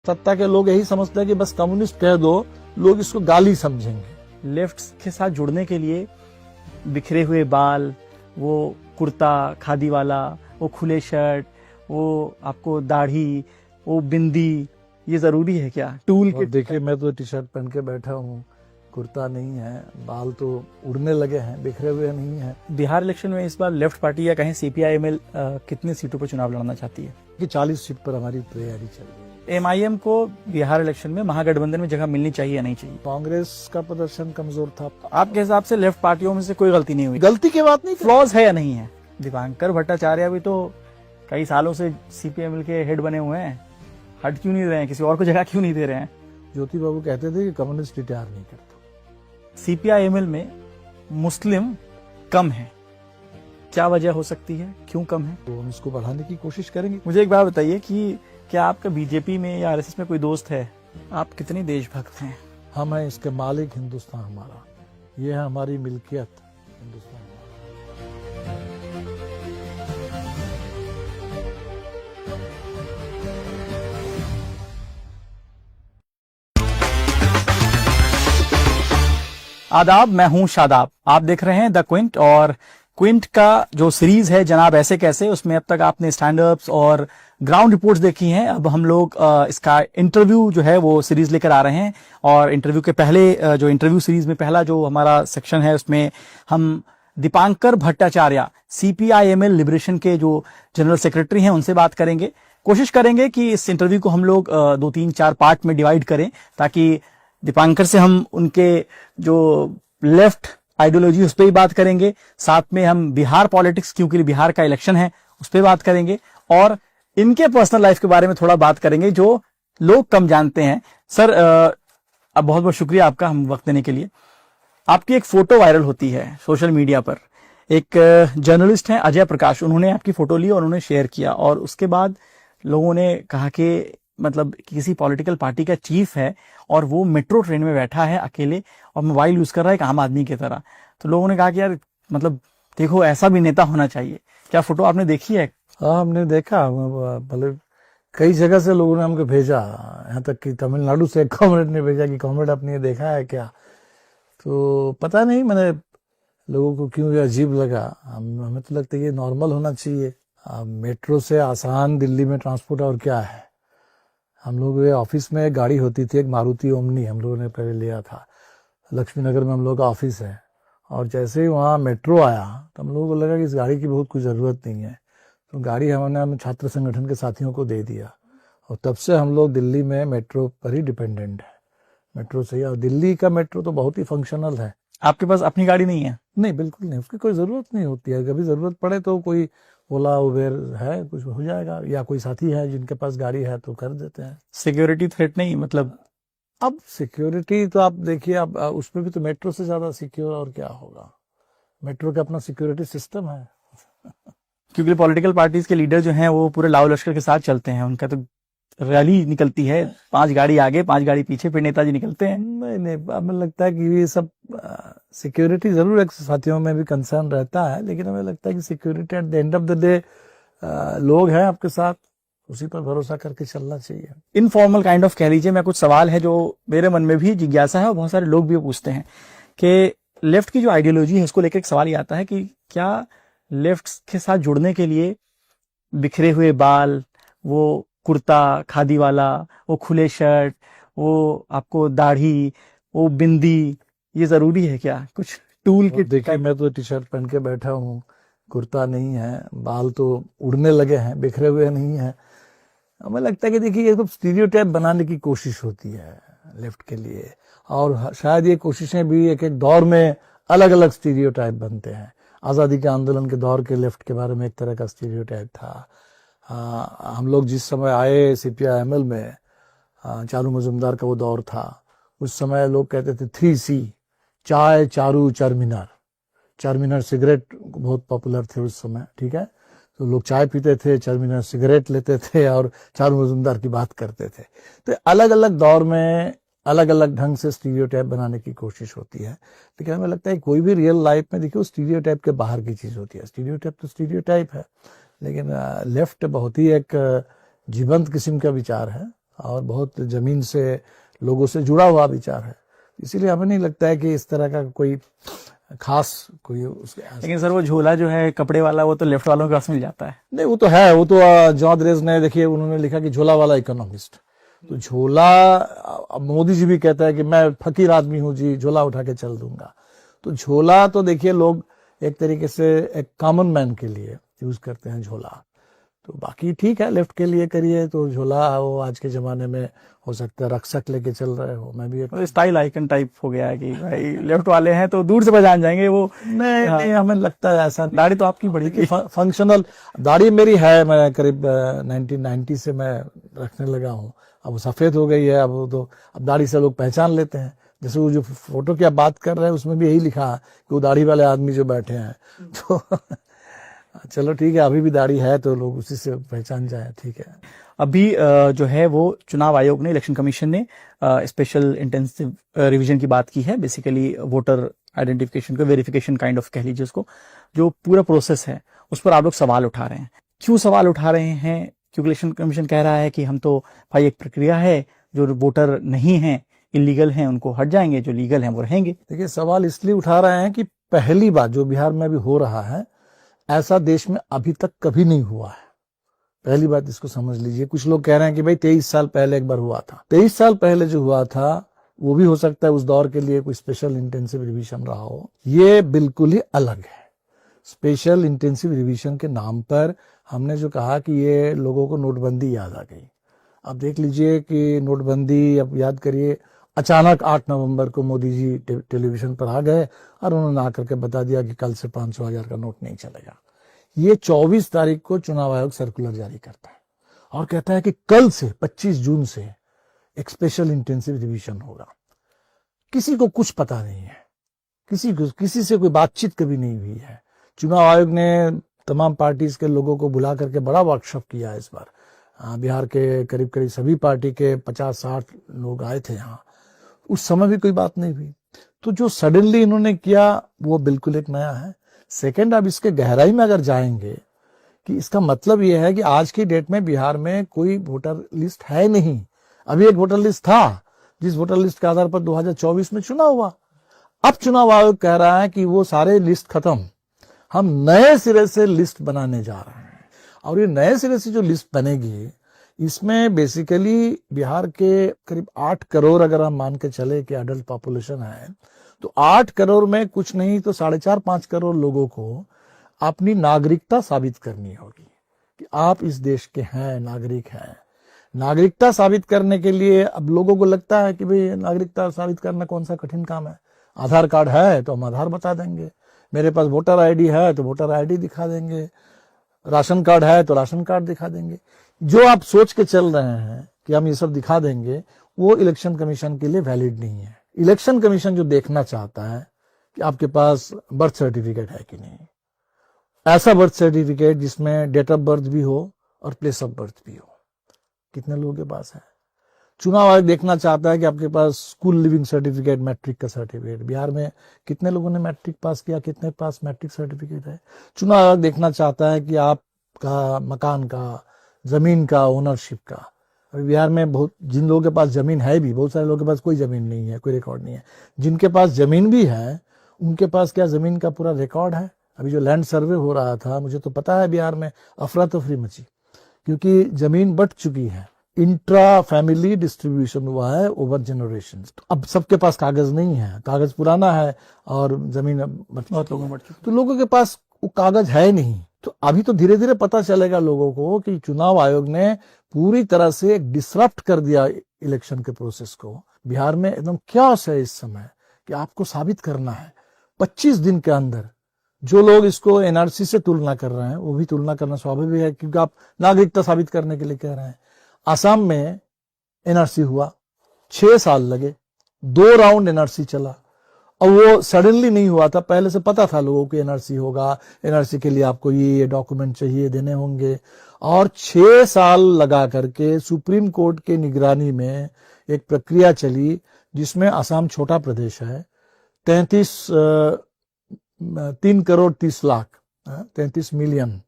सत्ता के लोग यही समझते हैं कि बस कम्युनिस्ट कह दो, लोग इसको गाली समझेंगे। लेफ्ट के साथ जुड़ने के लिए बिखरे हुए बाल, वो कुर्ता खादी वाला, वो खुले शर्ट, वो आपको दाढ़ी, वो बिंदी, ये जरूरी है क्या? टूल और देखिए, मैं तो टी शर्ट पहन के बैठा हूँ, कुर्ता नहीं है, बाल तो उड़ने लगे हैं, बिखरे हुए नहीं है। बिहार इलेक्शन में इस बार लेफ्ट पार्टी या कहें सीपीआई-एमएल कितनी सीटों पर चुनाव लड़ना चाहती है? कि 40 सीट पर हमारी तैयारी चल रही है। एमआईएम को बिहार इलेक्शन में महागठबंधन में जगह मिलनी चाहिए या नहीं चाहिए? कांग्रेस का प्रदर्शन कमजोर था। आपके हिसाब से लेफ्ट पार्टियों में से कोई गलती नहीं हुई? गलती की बात नहीं, फ्लॉज है या नहीं है? दीपांकर भट्टाचार्य भी तो कई सालों से सीपीएमएल के हेड बने हुए हैं, हट क्यों नहीं रहे हैं? किसी और को जगह क्यों नहीं दे रहे हैं? ज्योति बाबू कहते थे कि कम्युनिस्ट रिटायर नहीं करते। सीपीआई-एमएल में मुस्लिम कम है, क्या वजह हो सकती है, क्यों कम है? तो हम इसको बढ़ाने की कोशिश करेंगे। मुझे एक बात बताइए कि क्या आपका बीजेपी में या आरएसएस में कोई दोस्त है? आप कितनी देशभक्त हैं? हम हैं इसके मालिक, हिंदुस्तान हमारा, ये है हमारी मिल्कियत, हिंदुस्तान हमारा। आदाब, मैं हूं शादाब। आप देख रहे हैं द क्विंट, और क्विंट का जो सीरीज है जनाब ऐसे कैसे, उसमें अब तक आपने स्टैंड अप्स और ग्राउंड रिपोर्ट्स देखी हैं। अब हम लोग इसका इंटरव्यू जो है वो सीरीज लेकर आ रहे हैं, और इंटरव्यू के पहले जो इंटरव्यू सीरीज में पहला जो हमारा सेक्शन है उसमें हम दीपांकर भट्टाचार्य सीपीआई-एमएल लिबरेशन के जो जनरल सेक्रेटरी हैं उनसे बात करेंगे। कोशिश करेंगे कि इस इंटरव्यू को हम लोग 2, 3, 4 पार्ट में डिवाइड करें, ताकि दीपांकर से हम उनके जो लेफ्ट आइडियोलॉजी उस पर ही बात करेंगे, साथ में हम बिहार पॉलिटिक्स, क्योंकि बिहार का इलेक्शन है, उस पर बात करेंगे, और इनके पर्सनल लाइफ के बारे में थोड़ा बात करेंगे जो लोग कम जानते हैं। सर, अब बहुत बहुत शुक्रिया आपका हम वक्त देने के लिए। आपकी एक फोटो वायरल होती है सोशल मीडिया पर, एक जर्नलिस्ट हैं अजय प्रकाश, उन्होंने आपकी फोटो ली और उन्होंने शेयर किया, और उसके बाद लोगों ने कहा कि मतलब किसी पॉलिटिकल पार्टी का चीफ है और वो मेट्रो ट्रेन में बैठा है अकेले और मोबाइल यूज कर रहा है एक आम आदमी की तरह। तो लोगों ने कहा कि यार मतलब देखो, ऐसा भी नेता होना चाहिए। क्या फोटो आपने देखी है? हाँ, हमने देखा, मतलब कई जगह से लोगों ने हमको भेजा, यहाँ तक कि तमिलनाडु से एक कॉमरेड ने भेजा कि कॉमरेड आपने ये देखा है क्या? तो पता नहीं, मैंने लोगों को क्यों अजीब लगा। हमें तो लगता है ये नॉर्मल होना चाहिए। मेट्रो से आसान दिल्ली में ट्रांसपोर्ट और क्या है। हम लोग ऑफिस में एक गाड़ी होती थी, एक मारुति ओमनी, हम लोगों ने पहले लिया था। लक्ष्मी नगर में हम लोग का ऑफिस है, और जैसे ही वहाँ मेट्रो आया तो हम लोगों को लगा कि इस गाड़ी की बहुत कुछ ज़रूरत नहीं है, तो गाड़ी हमने छात्र संगठन के साथियों को दे दिया, और तब से हम लोग दिल्ली में मेट्रो पर ही डिपेंडेंट है। मेट्रो से ही, और दिल्ली का मेट्रो तो बहुत ही फंक्शनल है। आपके पास अपनी गाड़ी नहीं है? नहीं, बिल्कुल नहीं, उसकी कोई ज़रूरत नहीं होती है। कभी ज़रूरत पड़े तो कोई ओला उबेर है, कुछ हो जाएगा, या कोई साथी है जिनके पास गाड़ी है तो कर देते हैं। सिक्योरिटी थ्रेट नहीं, मतलब अब सिक्योरिटी तो आप देखिए, अब उसमें भी तो मेट्रो से ज्यादा सिक्योर और क्या होगा। मेट्रो का अपना सिक्योरिटी सिस्टम है। क्योंकि पॉलिटिकल पार्टीज के लीडर जो हैं वो पूरे लाव लश्कर के साथ चलते हैं, उनका तो रैली निकलती है, 5 गाड़ी आगे 5 गाड़ी पीछे, फिर नेताजी निकलते हैं। नहीं, हमें लगता है कि ये सब सिक्योरिटी जरूर एक साथियों में भी कंसर्न रहता है, लेकिन हमें लगता है कि security at the end of the day लोग हैं आपके साथ, उसी पर भरोसा करके चलना चाहिए। इनफॉर्मल काइंड ऑफ कह लीजिए, मैं कुछ सवाल है जो मेरे मन में भी जिज्ञासा है और बहुत सारे लोग भी पूछते हैं कि लेफ्ट की जो आइडियोलॉजी है उसको लेकर एक सवाल ये आता है कि क्या लेफ्ट के साथ जुड़ने के लिए बिखरे हुए बाल, वो कुर्ता खादी वाला, वो खुले शर्ट, वो आपको दाढ़ी, वो बिंदी, ये जरूरी है क्या? कुछ टूल किट? देखिए, मैं तो टी शर्ट पहन के बैठा हूँ, कुर्ता नहीं है, बाल तो उड़ने लगे हैं, बिखरे हुए नहीं है। हमें लगता है कि देखिए, ये तो स्टीरियोटाइप बनाने की कोशिश होती है लेफ्ट के लिए, और शायद ये कोशिशें भी एक एक दौर में अलग अलग स्टीरियोटाइप बनते हैं। आज़ादी के आंदोलन के दौर के लेफ्ट के बारे में एक तरह का स्टीरियोटाइप था। हम लोग जिस समय आए सीपीआई-एमएल में, चारू मजुमदार का वो दौर था, उस समय लोग कहते थे 3C, चाय, चारू, चारमीनार। चारमीनार सिगरेट बहुत पॉपुलर थे उस समय, ठीक है। तो लोग चाय पीते थे, चारमीनार सिगरेट लेते थे और चारू मजुमदार की बात करते थे। तो अलग अलग दौर में अलग अलग ढंग से स्टीरियोटाइप बनाने की कोशिश होती है, लेकिन हमें लगता है कोई भी रियल लाइफ में देखिए स्टीरियोटाइप के बाहर की चीज होती है। स्टीरियोटाइप तो स्टीरियोटाइप है, लेकिन लेफ्ट बहुत ही एक जीवंत किस्म का विचार है, और बहुत जमीन से, लोगों से जुड़ा हुआ विचार है। इसीलिए हमें नहीं लगता है कि इस तरह का कोई खास कोई उसके। लेकिन सर वो झोला जो है कपड़े वाला, वो तो लेफ्ट वालों के पास मिल जाता है। नहीं, वो तो है, वो तो जॉन रेज ने, देखिए उन्होंने लिखा कि झोला वाला इकोनॉमिस्ट। तो झोला, अब मोदी जी भी कहता है कि मैं फकीर आदमी हूं जी, झोला उठा के चल दूंगा। तो झोला तो देखिए लोग एक तरीके से एक कॉमन मैन के लिए यूज करते हैं झोला। तो बाकी ठीक है, लेफ्ट के लिए करिए तो झोला, वो आज के जमाने में हो सकता है रक्षक लेके चल रहे हो। मैं भी एक स्टाइल आइकन टाइप हो गया है कि भाई लेफ्ट वाले हैं तो दूर से पहचान जाएंगे वो। नहीं, हाँ। नहीं, हमें लगता है ऐसा। दाढ़ी तो आपकी बड़ी थी। फंक्शनल दाढ़ी मेरी है, मैं करीब 1990 से मैं रखने लगा हूँ। अब वो सफेद हो गई है, अब वो तो अब दाढ़ी से लोग पहचान लेते हैं। जैसे वो जो फोटो की आप बात कर रहे हैं उसमें भी यही लिखा है कि वो दाढ़ी वाले आदमी जो बैठे हैं। तो चलो ठीक है, अभी भी दाढ़ी है तो लोग उसी से पहचान जाए, ठीक है। अभी जो है वो चुनाव आयोग ने, इलेक्शन कमीशन ने स्पेशल इंटेंसिव रिवीजन की बात की है। बेसिकली वोटर आइडेंटिफिकेशन का वेरिफिकेशन काइंड ऑफ कह लीजिए उसको, जो पूरा प्रोसेस है उस पर आप लोग सवाल उठा रहे हैं। क्यों सवाल उठा रहे हैं? क्योंकि इलेक्शन कमीशन कह रहा है कि हम तो भाई एक प्रक्रिया है, जो वोटर नहीं है, इलीगल हैं, उनको हट जाएंगे, जो लीगल हैं वो रहेंगे। देखिए सवाल इसलिए उठा रहे हैं कि पहली बात जो बिहार में अभी हो रहा है, ऐसा देश में अभी तक कभी नहीं हुआ है। पहली बात इसको समझ लीजिए। कुछ लोग कह रहे हैं कि भाई 23 साल पहले एक बार हुआ था। 23 साल पहले जो हुआ था वो भी हो सकता है उस दौर के लिए कोई स्पेशल इंटेंसिव रिवीजन रहा हो। ये बिल्कुल ही अलग है। स्पेशल इंटेंसिव रिवीजन के नाम पर हमने जो कहा कि ये लोगों को नोटबंदी याद आ गई। अब देख लीजिए कि नोटबंदी, अब याद करिए, अचानक 8 नवंबर को मोदी जी टेलीविजन पर आ गए और उन्होंने आकर के बता दिया कि कल से 500 हजार का नोट नहीं चलेगा। ये 24 तारीख को चुनाव आयोग सर्कुलर जारी करता है और कहता है कि कल से 25 जून से एक स्पेशल इंटेंसिव रिवीजन होगा। किसी को कुछ पता नहीं है, किसी से कोई बातचीत कभी नहीं हुई है। चुनाव आयोग ने तमाम पार्टीज के लोगों को बुला करके बड़ा वर्कशॉप किया है इस बार। बिहार के करीब करीब सभी पार्टी के 50-60 लोग आए थे यहाँ। उस समय भी कोई बात नहीं हुई। तो जो सडनली इन्होंने किया वो बिल्कुल एक नया है। सेकंड, अब इसके गहराई में अगर जाएंगे कि इसका मतलब यह है कि आज की डेट में बिहार में कोई वोटर लिस्ट है नहीं। अभी एक वोटर लिस्ट था जिस वोटर लिस्ट के आधार पर 2024 में चुनाव हुआ। अब चुनाव आयोग कह रहा है कि वो सारे लिस्ट खत्म, हम नए सिरे से लिस्ट बनाने जा रहे हैं। और ये नए सिरे से जो लिस्ट बनेगी, इसमें बेसिकली बिहार के करीब 8 करोड़ अगर हम मान के चले कि अडल्ट पॉपुलेशन है, तो 8 करोड़ में कुछ नहीं तो 4.5-5 करोड़ लोगों को अपनी नागरिकता साबित करनी होगी कि आप इस देश के हैं, नागरिक हैं। नागरिकता साबित करने के लिए अब लोगों को लगता है कि भाई नागरिकता साबित करना कौन सा कठिन काम है। आधार कार्ड है तो हम आधार बता देंगे, मेरे पास वोटर आईडी है तो वोटर आईडी दिखा देंगे, राशन कार्ड है तो राशन कार्ड दिखा देंगे। जो आप सोच के चल रहे हैं कि हम ये सब दिखा देंगे, वो इलेक्शन कमीशन के लिए वैलिड नहीं है। इलेक्शन कमीशन जो देखना चाहता है कि आपके पास बर्थ सर्टिफिकेट है कि नहीं, ऐसा बर्थ सर्टिफिकेट जिसमें डेट ऑफ बर्थ भी हो और प्लेस ऑफ बर्थ भी हो। कितने लोगों के पास है? चुनाव आयोग देखना चाहता है कि आपके पास स्कूल लिविंग सर्टिफिकेट, मैट्रिक का सर्टिफिकेट, बिहार में कितने लोगों ने मैट्रिक पास किया, कितने पास मैट्रिक सर्टिफिकेट है। चुनाव आयोग देखना चाहता है कि आपका मकान का, जमीन का, ओनरशिप का। अभी बिहार में बहुत, जिन लोगों के पास जमीन है भी, बहुत सारे लोगों के पास कोई जमीन नहीं है, कोई रिकॉर्ड नहीं है। जिनके पास जमीन भी है उनके पास क्या जमीन का पूरा रिकॉर्ड है? अभी जो लैंड सर्वे हो रहा था, मुझे तो पता है बिहार में अफरा तफरी मची, क्योंकि जमीन बट चुकी है। इंट्रा फैमिली डिस्ट्रीब्यूशन हुआ है ओवर जनरेशन। तो अब सबके पास कागज नहीं है, कागज पुराना है और जमीन बहुत लोगों में, तो लोगों के पास वो कागज है नहीं। तो अभी तो धीरे धीरे पता चलेगा लोगों को कि चुनाव आयोग ने पूरी तरह से डिसरप्ट कर दिया इलेक्शन के प्रोसेस को। बिहार में एकदम क्यास है इस समय कि आपको साबित करना है 25 दिन के अंदर। जो लोग इसको एनआरसी से तुलना कर रहे हैं, वो भी तुलना करना स्वाभाविक है क्योंकि आप नागरिकता साबित करने के लिए कह रहे हैं। आसाम में एनआरसी हुआ, 6 साल लगे, 2 राउंड एनआरसी चला। और वो सडनली नहीं हुआ था, पहले से पता था लोगों को एनआरसी होगा, एनआरसी के लिए आपको ये डॉक्यूमेंट चाहिए, देने होंगे। और 6 साल लगा करके सुप्रीम कोर्ट के निगरानी में एक प्रक्रिया चली जिसमें आसाम छोटा प्रदेश है, 3 करोड़ 30 लाख 33 मिलियन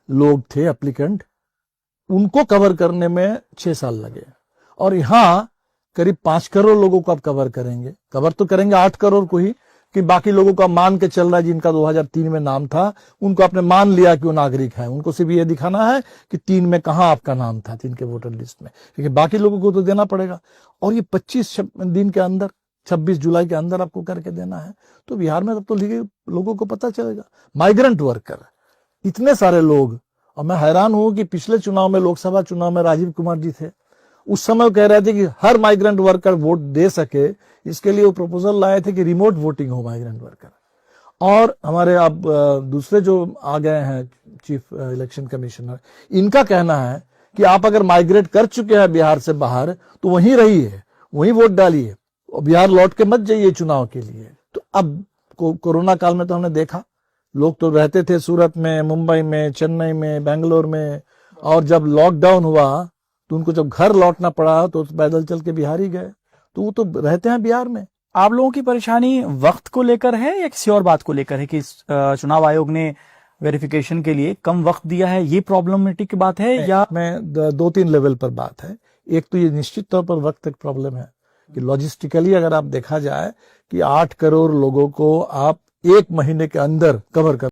लोग थे एप्लीकेंट, उनको कवर करने में 6 साल लगे। और यहाँ करीब 5 करोड़ लोगों को आप कवर करेंगे। कवर तो करेंगे 8 करोड़ को ही, कि बाकी लोगों का मान के चल रहा है जिनका 2003 में नाम था, उनको आपने मान लिया कि वो नागरिक है। उनको सिर्फ ये दिखाना है कि 3 में कहां आपका नाम था, 3 के वोटर लिस्ट में, क्योंकि बाकी लोगों को तो देना पड़ेगा। और ये 25 दिन के अंदर, 26 जुलाई के अंदर आपको करके देना है। तो बिहार में तब तो लोगों को पता चलेगा। माइग्रेंट वर्कर इतने सारे लोग, और मैं हैरान हूं कि पिछले चुनाव में, लोकसभा चुनाव में राजीव कुमार जी थे, उस समय वो कह रहे थे कि हर माइग्रेंट वर्कर वोट दे सके, इसके लिए वो प्रपोजल लाए थे कि रिमोट वोटिंग हो माइग्रेंट वर्कर। और हमारे अब दूसरे जो आ गए हैं चीफ इलेक्शन कमिश्नर, इनका कहना है कि आप अगर माइग्रेट कर चुके हैं बिहार से बाहर तो वहीं रहिए, वहीं वोट डालिए, और बिहार लौट के मत जाइए चुनाव के लिए। तो अब कोरोना काल में तो हमने देखा, लोग तो रहते थे सूरत में, मुंबई में, चेन्नई में, बेंगलोर में, और जब लॉकडाउन हुआ तो उनको जब घर लौटना पड़ा तो पैदल चल के बिहार ही गए। तो वो तो रहते हैं बिहार में। आप लोगों की परेशानी वक्त को लेकर है या किसी और बात को लेकर है कि चुनाव आयोग ने वेरिफिकेशन के लिए कम वक्त दिया है, ये प्रॉब्लमेटिक की बात है? या मैं 2-3 लेवल पर बात है। एक तो ये निश्चित तौर पर वक्त एक प्रॉब्लम है कि लॉजिस्टिकली अगर आप देखा जाए कि 8 करोड़ लोगों को आप 1 महीने के अंदर कवर कर